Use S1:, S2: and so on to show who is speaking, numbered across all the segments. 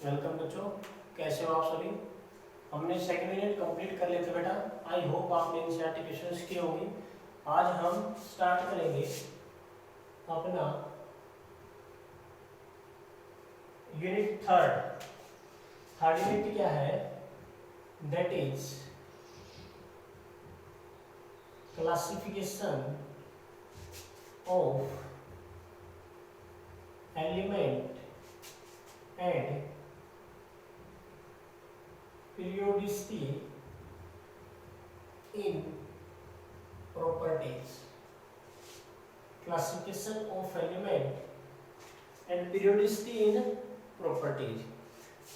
S1: Welcome बच्चों, कैसे हो आप सभी। हमने सेकंड यूनिट कंप्लीट कर लिए थे बेटा। आई होप आपने एनसीईआरटी क्वेश्चंस किए होंगे। आज हम स्टार्ट करेंगे अपना यूनिट थर्ड यूनिट क्या है, that is classification of element and periodicity in properties. Classification of element and periodicity in properties.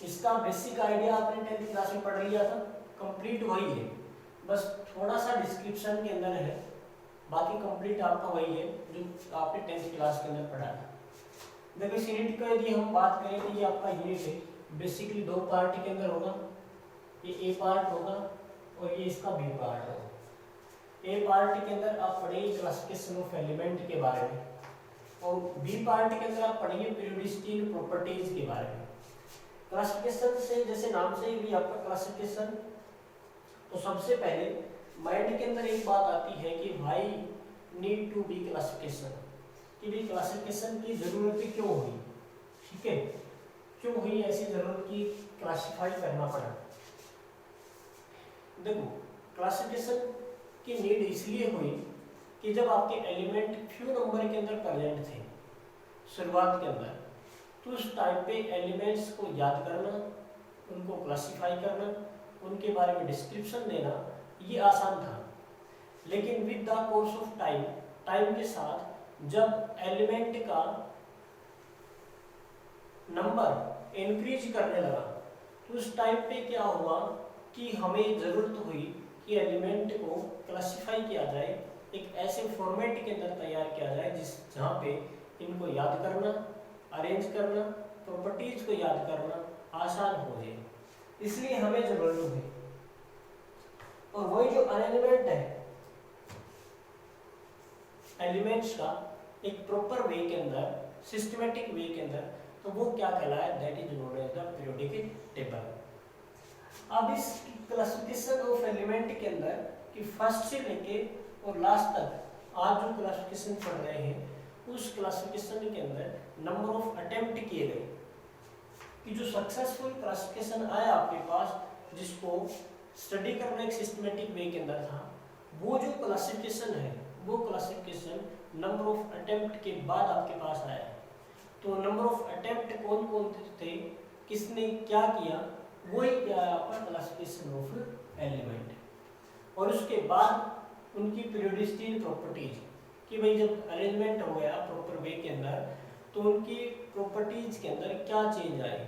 S1: इसका बेसिक आइडिया आपने 10th क्लास में पढ़ लिया था, कंप्लीट वही है, बस थोड़ा सा डिस्क्रिप्शन के अंदर है, बाकी कंप्लीट आपका वही है जो आपने 10th क्लास के अंदर पढ़ा था। देखो इस यूनिट को यदि हम बात करें तो ये आपका यूनिट है, बेसिकली दो पार्ट के अंदर होगा। ये ए पार्ट होगा और ये इसका बी पार्ट होगा। ए पार्ट के अंदर आप पढ़ेंगे क्लासिफिकेशन ऑफ एलिमेंट के बारे में और बी पार्ट के अंदर आप पढ़ेंगे पीरियोडिसिटी एंड प्रॉपर्टीज के बारे में। क्लासिफिकेशन से जैसे नाम से भी आपका क्लासिफिकेशन, तो सबसे पहले माइंड के अंदर एक बात आती है कि भाई नीड टू बी क्लासिफिकेशन, कि भाई क्लासिफिकेशन की जरूरत क्यों हुई, ठीक है, क्यों हुई ऐसी जरूरत की क्लासिफाई करना पड़ा। देखो क्लासिफिकेशन की नीड इसलिए हुई कि जब आपके एलिमेंट फ्यू नंबर के अंदर प्रेजेंट थे शुरुआत के अंदर, तो उस टाइप पे एलिमेंट्स को याद करना, उनको क्लासिफाई करना, उनके बारे में डिस्क्रिप्शन देना ये आसान था। लेकिन with the course of time के साथ जब एलिमेंट का नंबर इंक्रीज करने लगा, तो उस टाइम पे क्या हुआ कि हमें ज़रूरत हुई कि एलिमेंट को क्लासिफाई किया जाए, एक ऐसे फॉर्मेट के अंदर तैयार किया जाए जहाँ पे इनको याद करना, अरेंज करना, प्रॉपर्टीज को याद करना आसान हो जाए, इसलिए हमें ज़रूरत हुई। और वही जो अरेंजमेंट है एलिमेंट्स का एक प्रॉपर वे के अंदर, सिस्टमेटिक वे के अंदर, तो वो क्या कहलाया, that is known as the periodic table. अब इस क्लासिफिकेशन ऑफ एलिमेंट के अंदर कि फर्स्ट से लेके और लास्ट तक आज जो क्लासिफिकेशन पढ़ रहे हैं, उस क्लासिफिकेशन के अंदर नंबर ऑफ अटेम्प्ट किए गए, कि जो सक्सेसफुल क्लासिफिकेशन आया आपके पास, जिसको स्टडी करना एक सिस्टमेटिक वे के अंदर था, वो जो क्लासिफिकेशन है वो क्लासिफिकेशन नंबर ऑफ अटेम्प्ट के बाद आपके पास आया। तो नंबर ऑफ अटेम्प्ट कौन कौन थे, किसने क्या किया, वही क्या है आपका क्लासिफिकेशन ऑफ एलिमेंट। और उसके बाद उनकी पीरियोडिसिटी प्रॉपर्टीज, कि भाई जब अरेंजमेंट हो गया प्रॉपर वे के अंदर, तो उनकी प्रॉपर्टीज के अंदर क्या चेंज आए,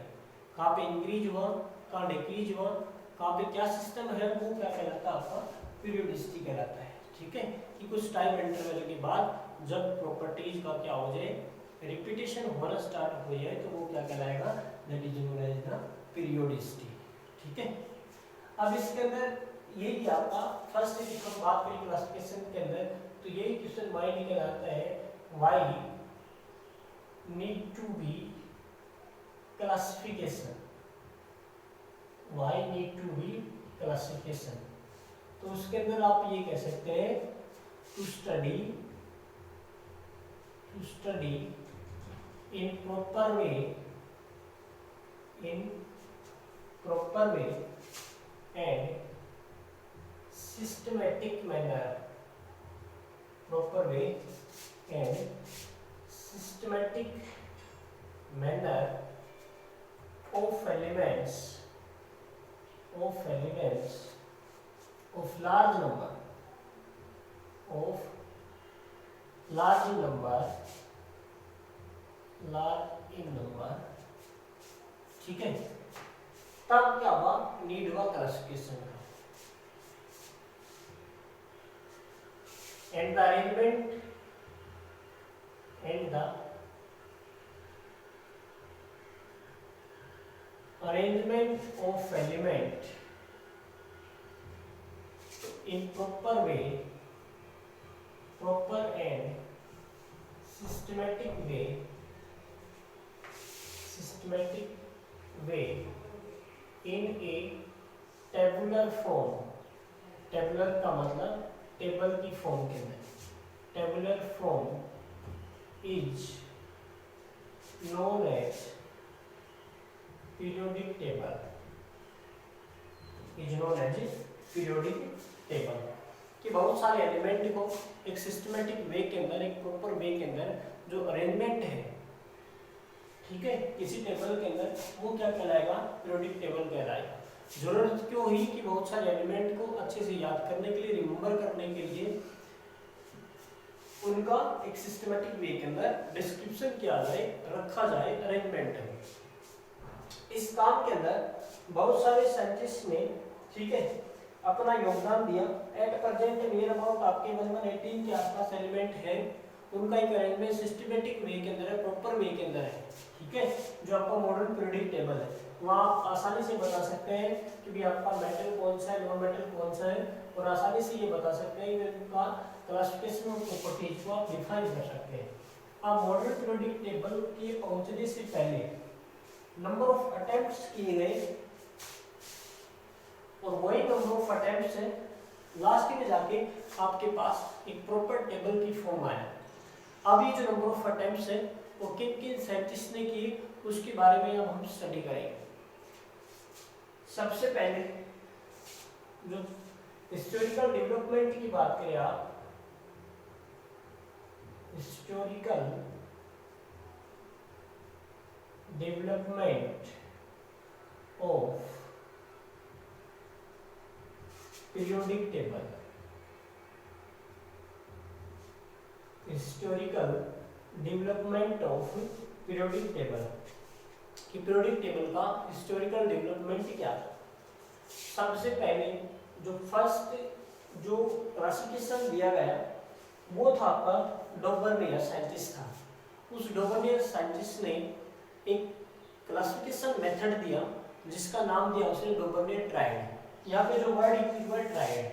S1: कहाँ पे इंक्रीज हुआ, कहाँ डिक्रीज हुआ, कहाँ पे क्या सिस्टम है, वो क्या कहलाता है आपका पीरियोडिसिटी कहलाता है। ठीक है, कि कुछ टाइम इंटरवल के बाद जब प्रॉपर्टीज का क्या हो जाए, रिपीटेशन होना स्टार्ट हो जाए, तो वो क्या कहलाएगा, that is known as the periodicity. ठीक है, अब इसके अंदर यही आपका फर्स्ट यदि हम बात करें क्लासिफिकेशन के अंदर, तो यही क्वेश्चन माइंड में आता है, why need to be classification, why need to be classification. तो उसके अंदर आप ये कह सकते हैं, to study in proper way, in proper way and systematic manner, proper way and systematic manner of elements of large number, large in number, ठीक है। तब क्या हुआ, नीड हुआ क्लासिफिकेशन का। And the arrangement of element in proper way, proper and systematic way, systematic way in a tabular form, tabular का मतलब table की फॉर्म के अंदर, tabular form is known as periodic table, is known as periodic table. कि बहुत सारे element को एक सिस्टमेटिक वे के अंदर, एक प्रॉपर वे के अंदर जो अरेंजमेंट है, ठीक है, किसी टेबल के अंदर, वो क्या कहलाएगा, पीरियोडिक टेबल कहलाएगा। जरूरत क्यों हुई कि बहुत सारे एलिमेंट को अच्छे से याद करने के लिए, रिमेंबर करने के लिए उनका एक सिस्टमेटिक वे के अंदर डिस्क्रिप्शन किया जाए, रखा जाए अरेंजमेंट है। इस काम के अंदर बहुत सारे साइंटिस्ट ने, ठीक है, अपना योगदान दिया। एट प्रेजेंट नियर अबाउट आपके 1118 के आसपास एलिमेंट है, उनका एक अरेंजमेंट सिस्टमेटिक वे के अंदर है, प्रॉपर वे के अंदर है, ठीक है, जो आपका मॉडर्न पीरियोडिक टेबल है। वहाँ आप आसानी से बता सकते हैं कि भी आपका मेटल कौन सा है, नॉन मेटल कौन सा है, और आसानी से ये बता सकते हैं कि उनका क्लासिफिकेशन ऑफ प्रॉपर्टीज को आप डिफाइन कर सकते हैं। आप मॉडर्न पीरियोडिक टेबल के पहुंचने से पहले नंबर ऑफ अटेम्प्ट्स किए गए, और वही नंबर ऑफ अटेम्प्ट्स है लास्ट में जाके आपके पास एक प्रॉपर टेबल की फॉर्म आया। अब ये जो नंबर ऑफ अटेम्प्ट्स है वो किन किन साइंटिस्ट ने किए, उसके बारे में अब हम स्टडी करेंगे। सबसे पहले जो हिस्टोरिकल डेवलपमेंट की बात करें आप, historical development of periodic table, historical development of periodic table, कि पीरियोडिक टेबल का हिस्टोरिकल डेवलपमेंट क्या था। सबसे पहले जो फर्स्ट जो क्लासिफिकेशन दिया गया वो था आपका डॉबर्नियर साइंटिस्ट था। उस डॉबर्नियर साइंटिस्ट ने एक क्लासिफिकेशन मेथड दिया जिसका नाम दिया उसने डॉबर्नियर ट्रायड। यहाँ पे जो वर्ड यूज हुआ ट्रायड,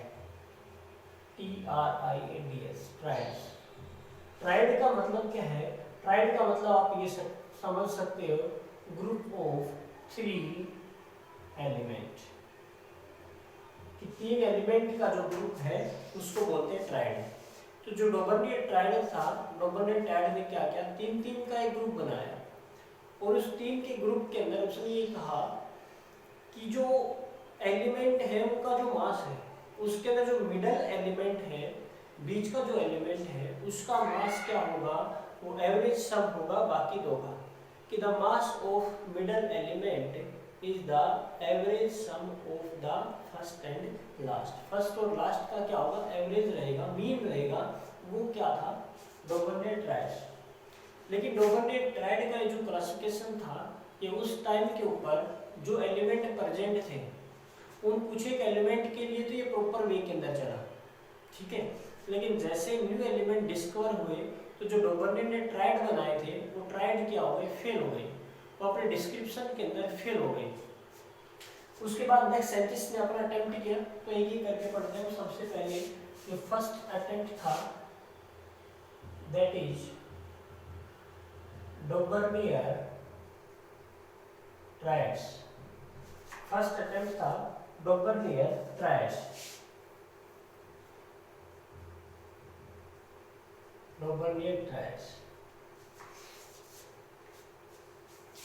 S1: TRIADS, ट्रायड। ट्रायड का मतलब क्या है, ट्रायड का मतलब आप ये समझ सकते हो, ग्रुप ऑफ 3 एलिमेंट, कि 3 एलिमेंट का जो ग्रुप है उसको बोलते हैं ट्रायड। तो जो डॉबर्नियर ट्रायड था, डॉबर्नियर ट्रायड ने क्या किया, 3 का एक ग्रुप बनाया, और उस 3 के ग्रुप के अंदर उसने ये कहा कि जो एलिमेंट है उनका जो मास है, उसके अंदर जो मिडल एलिमेंट है, बीच का जो एलिमेंट है, उसका मास क्या होगा, वो एवरेज सम होगा बाकी दो का, कि the mass of middle element is the average some of the first and last. First और लास्ट का क्या होगा, एवरेज रहेगा, मीन रहेगा। वो क्या था, डॉबर्नियर ट्रायड। लेकिन डॉबर्नियर ट्रायड का जो क्लासिफिकेशन था, ये उस टाइम के ऊपर जो एलिमेंट प्रेजेंट थे उन कुछ एक एलिमेंट के लिए तो ये प्रॉपर वे के अंदर चला, ठीक है, लेकिन जैसे न्यू एलिमेंट डिस्कवर हुए तो जो डॉबर्नियर ने ट्रायड बनाए थे वो ट्रायड क्या हो गए, फेल हो गए, वो अपने डिस्क्रिप्शन के अंदर फेल हो गए। उसके बाद नेक्स्ट साइंटिस्ट ने अपना अटेम्प्ट किया, तो एक ही करके पढ़ते हैं। सबसे पहले जो फर्स्ट अटेम्प्ट था that is डॉबर्नियर triads. First attempt था डॉबर्नियर ट्रायड्स, डॉबर्नियर ट्रायड्स।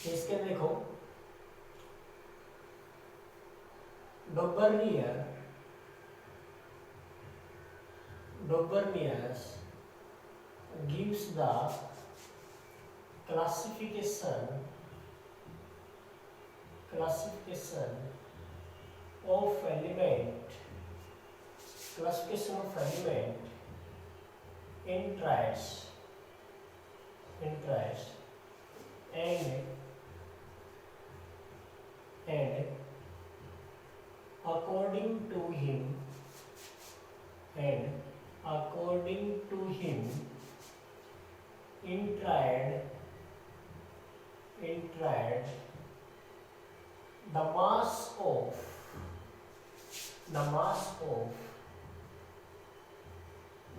S1: इसके देखो, Dobbernius gives the classification of element in triads and according to him in triad the mass of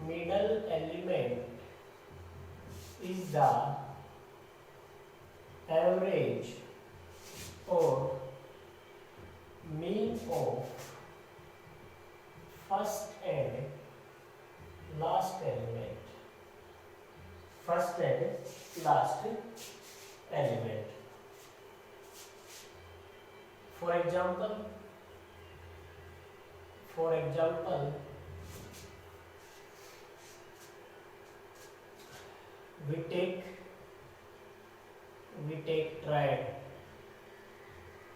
S1: middle element is the average or mean of first and last element, first and last element. For example, we take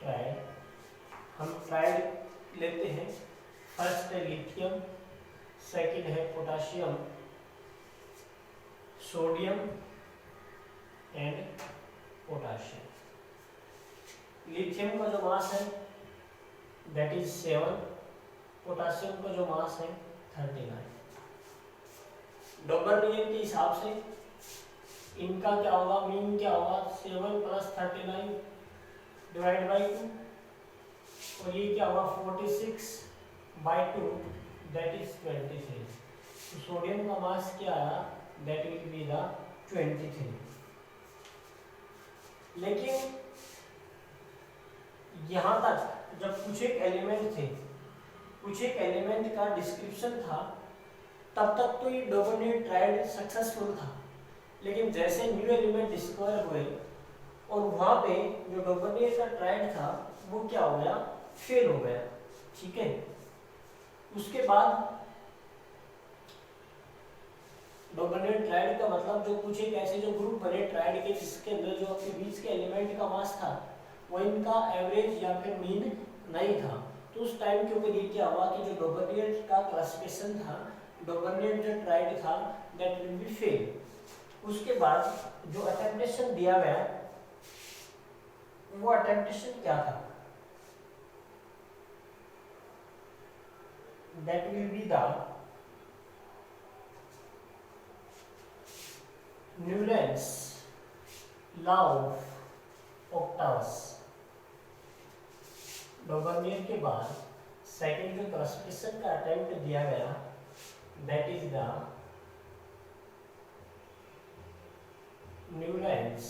S1: tried, हम tried लेते हैं, first है lithium, second है potassium, sodium and potassium. Lithium का जो मास है that is 7, potassium का जो मास है 39। डबल रिएक्ट के हिसाब से इनका क्या होगा, मीन क्या होगा, 7 + 39 डिवाइड बाई 2, और ये क्या होगा 46/2 दैट इज 23। तो सोडियम का मास क्या आया, दैट विल बी द 23। लेकिन यहाँ तक जब कुछ एक एलिमेंट थे, कुछ एक एलिमेंट का डिस्क्रिप्शन था, तब तक तो ये डबल ट्राइड सक्सेसफुल था। लेकिन जैसे न्यू एलिमेंट डिस्कवर हुए और वहां पे जो डबल का ट्राइड था वो क्या हो गया, फेल हो गया। ठीक है, उसके बाद डबल ट्राइड का मतलब जो कुछ एक ऐसे जो ग्रुप बने ट्राइड के जिसके अंदर जो आपके बीच के एलिमेंट का मास था वो इनका एवरेज या फिर मीन नहीं था। तो उस टाइम के ऊपर ये क्या हुआ कि जो डबल का क्लासिफिकेशन था, डबल जो ट्राइड था दैट विल बी फेल। उसके बाद जो अटेम्पटेशन दिया गया वो अटेम्पटेशन क्या था, that will be the Newlands law of octaves. Double के बाद सेकंड जो क्लासिफिकेशन का अटेम्प्ट दिया गया that is the Newlands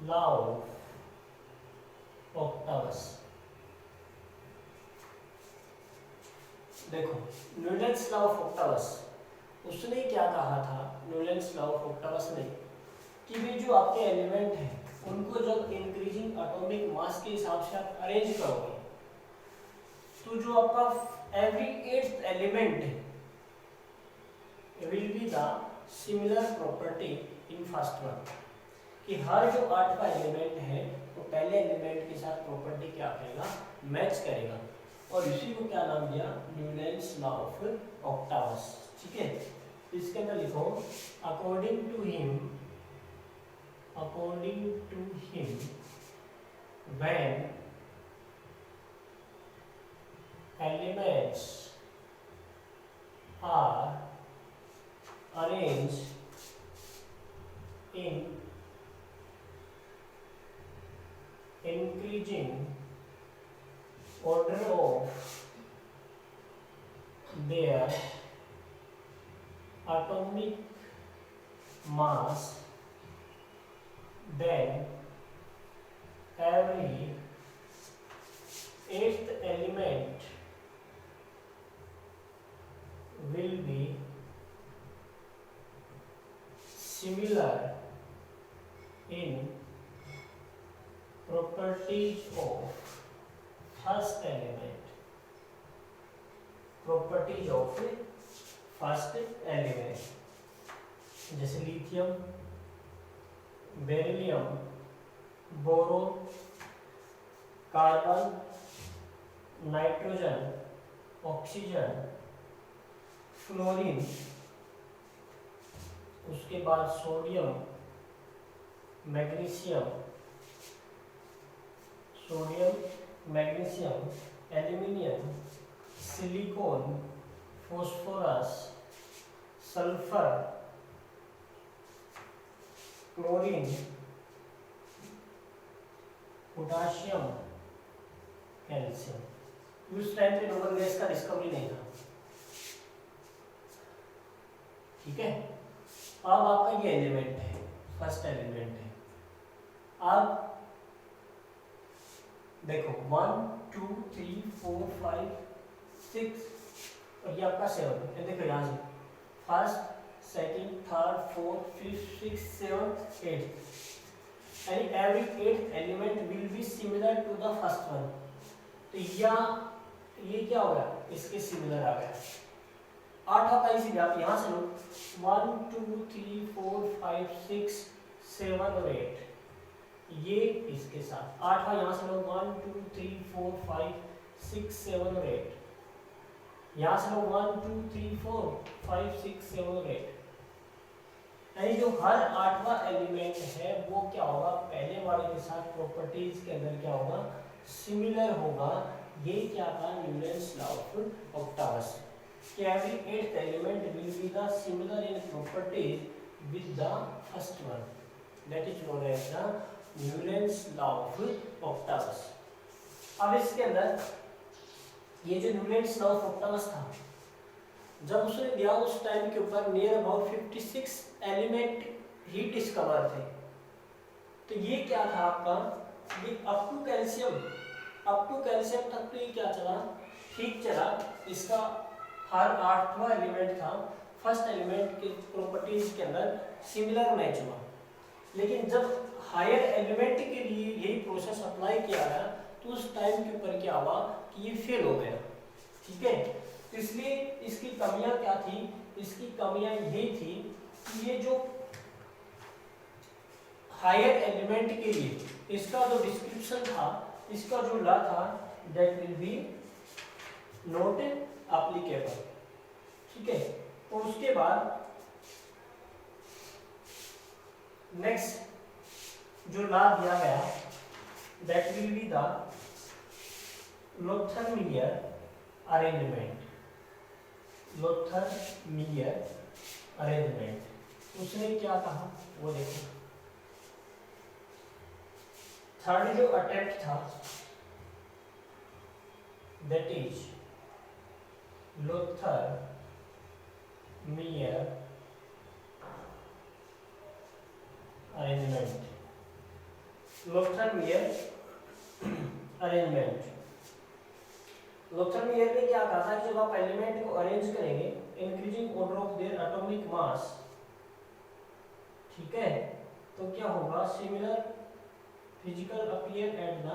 S1: law of octaves. देखो न्यूलैंड्स लॉ ऑफ ऑक्टावस, उसने क्या कहा था, न्यूलैंड्स लॉ ऑफ ऑक्टावस ने, कि भी जो आपके एलिमेंट हैं उनको जब इंक्रीजिंग एटॉमिक मास के हिसाब से आप अरेंज करोगे तो जो आपका every 8th element will be the similar property in first one, कि हर जो 8 का एलिमेंट है तो पहले एलिमेंट के साथ प्रॉपर्टी क्या करेगा, मैच करेगा। और इसी को क्या नाम दिया, न्यूलैंड्स लॉ ऑफ ऑक्टावस। ठीक है, इसके अंदर लिखो according to him when elements are arranged in increasing order of their atomic mass, then every 8th element will be similar in properties of first element, properties of first element, जैसे lithium, beryllium, boron, carbon, nitrogen, oxygen, fluorine, उसके बाद sodium, magnesium, aluminium, silicon, phosphorus, sulphur, chlorine, potassium, calcium. उस time पे noble gas का discovery नहीं था। ठीक है, अब आपका ये एलिमेंट है, फर्स्ट एलिमेंट है। अब देखो 1 2 3 4 5 6 और ये आपका 7, ये देखो यहाँ से first second third fourth fifth six seventh eight, यानी every eight element will be similar to the first one. तो ये क्या हो गया, इसके सिमिलर आ गया। 8 होता है, इसीलिए आप यहाँ से लो 1 2 3 4 5 6 7 और 8, ये इसके साथ 8वां यहाँ से लो 1 2 3 4 5 6 7 और 8, यहाँ से लो 1 2 3 4 5 6 7 और 8, यानी जो हर 8वां एलिमेंट है वो क्या होगा, पहले वाले के साथ प्रॉपर्टीज के अंदर क्या होगा, सिमिलर होगा। ये क्या था, न्यूटन्स लॉ ऑफ ऑक्टावस, कि every eight element will be the similar in properties with the first one, that is known as the Newton's law of octaves. अब इसके अंदर ये जो न्यूटन्स लॉ ऑफ ऑक्टावस था, जब उसने दिया उस टाइम के ऊपर near about 56 element he discover थे। तो ये क्या था आपका, ये अप टू कैल्शियम तक तो ये क्या चला, ठीक चला। इसका हर 8वां एलिमेंट था, फर्स्ट एलिमेंट के प्रॉपर्टीज के अंदर सिमिलर मैच हुआ। लेकिन जब हायर एलिमेंट के लिए यही प्रोसेस अप्लाई किया गया तो उस टाइम के ऊपर क्या हुआ कि ये फेल हो गया, ठीक है। तो इसलिए इसकी कमियां क्या थी, इसकी कमियां ये थी कि ये जो हायर एलिमेंट के लिए इसका जो डिस्क्रिप्शन था, इसका जो लॉ था, that will B not applicable, ठीक है। तो उसके बाद नेक्स्ट जो लॉ दिया गया, that will be the लोथर-मीयर arrangement, लोथर-मीयर arrangement. उसने क्या कहा वो देखो, थर्ड जो अटेम्प्ट था, दैट इज लोथर-मीयर अरेंजमेंट, लोथर-मीयर अरेंजमेंट। लोथर-मीयर ने क्या कहा था कि जब आप एलिमेंट को अरेंज करेंगे increasing order of their atomic mass, ठीक है, तो क्या होगा, similar physical appear at the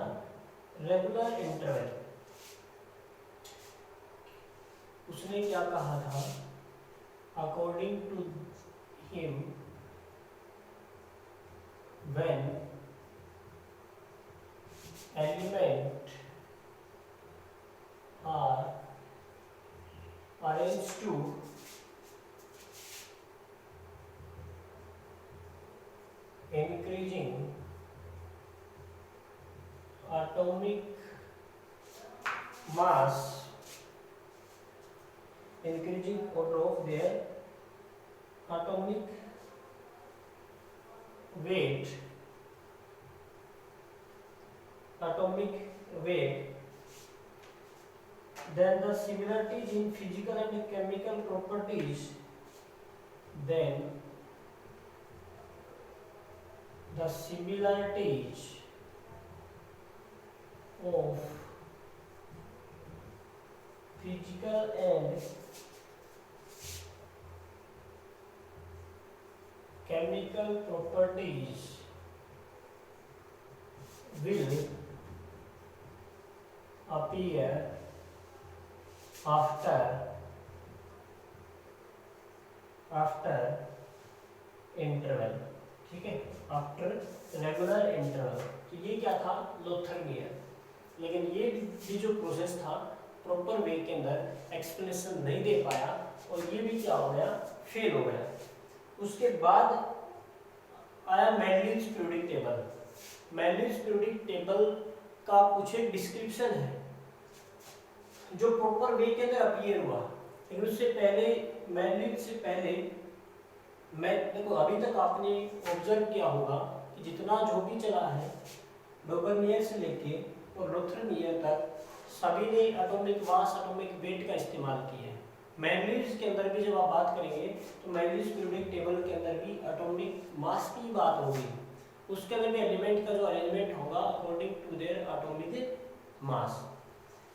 S1: regular interval. उसने क्या कहा था, according to him when element are arranged to increasing atomic mass, increasing order of their atomic weight, then the similarities in physical and chemical properties, then the similarities of physical and chemical properties will appear after interval, ठीक है, after regular interval. तो ये क्या था, लोथर-मीयर। लेकिन ये भी जो प्रोसेस था प्रॉपर वे के अंदर एक्सप्लेनेशन नहीं दे पाया और ये भी क्या हो गया, फेल हो गया। उसके बाद आया Mendeleev's periodic table. Mendeleev's periodic table का कुछ एक डिस्क्रिप्शन है जो प्रॉपर वे के अंदर अपीयर हुआ। लेकिन उससे पहले, मेंडलीव से पहले, मैं देखो अभी तक आपने ऑब्जर्व किया होगा कि जितना जो भी चला है डोबरमीयर से लेके और लोथर-मीयर तक सभी ने एटॉमिक मास, एटॉमिक वेट का इस्तेमाल किया है। मेंडलीव्स के अंदर भी जब आप बात करेंगे तो मेंडलीव्स पीरियोडिक टेबल के अंदर भी एटॉमिक मास की बात होगी। उसके अंदर भी एलिमेंट का जो अरेंजमेंट होगा according to their atomic mass.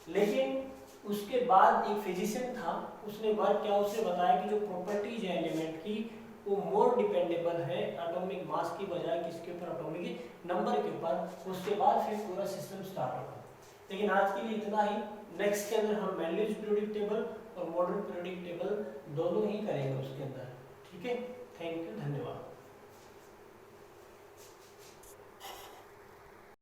S1: लेकिन उसके बाद एक फिजिशियन था, उसने वर्क किया, उसने बताया कि जो प्रॉपर्टीज है एलिमेंट की वो मोर डिपेंडेबल है एटॉमिक मास की बजाय किसके ऊपर, एटॉमिक नंबर के ऊपर। उसके बाद फिर पूरा सिस्टम स्टार्ट होगा। लेकिन आज के लिए इतना ही। नेक्स्ट के अंदर हम मैंडेलियस पीरियोडिक टेबल और मॉडर्न पीरियोडिक टेबल दोनों ही करेंगे उसके अंदर। ठीक है, थैंक यू, धन्यवाद।